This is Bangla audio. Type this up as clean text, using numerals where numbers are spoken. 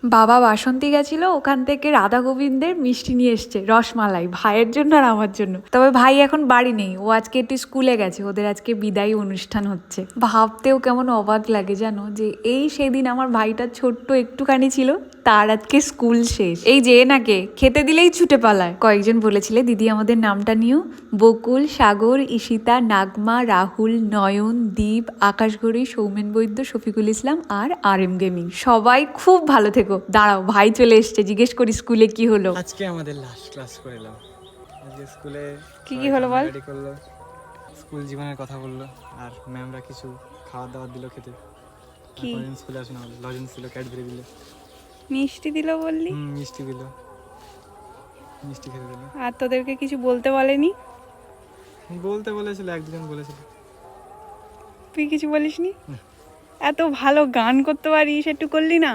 বাবা বাসন্তী গেছিল, ওখান থেকে রাধা গোবিন্দের মিষ্টি নিয়ে এসছে, রসমালাই, ভাইয়ের জন্য আর আমার জন্য। তবে ভাই এখন বাড়ি নেই, ও আজকে একটু স্কুলে গেছে, ওদের আজকে বিদায়ী অনুষ্ঠান হচ্ছে। ভাবতেও কেমন অবাক লাগে জানো, যে এই সেদিন আমার ভাইটা ছোট্ট একটুখানি ছিল, তার আজকে স্কুল শেষ। এই যে নাকে খেতে দিলেই ছুটে পালায়। কয়েকজন বলেছিলে দিদি আমাদের নামটা নিও, বকুল, সাগর, ঈশিতা, নাগমা, রাহুল, নয়ন, দীপ, আকাশঘড়ি, সৌমেন বৈদ্য, শফিকুল ইসলাম আর RM গেমিং। সবাই খুব ভালো থেকো। দাঁড়াও, ভাই চলে এসছে, জিজ্ঞেস করি স্কুলে কি হলো। আজকে আমাদের লাস্ট ক্লাস করে এলাম। আজকে স্কুলে কি কি হলো বল। রেডি করলো, স্কুল জীবনের কথা বললো, আর ম্যামরা কিছু খাবার দাবার দিল খেতে। কি স্কুলে আসে না, লজেন্স দিল, ক্যাডবেরি দিল, মিষ্টি দিল বললি? মিষ্টি দিল, মিষ্টি খেতে দিল। আর তোদেরকে কিছু বলতে বলেনি? বলতে বলেছিল, এক দুজন বলেছিল। তুই কিছু বলিসনি? এত ভালো গান করতে পারিস, একটু করলি না?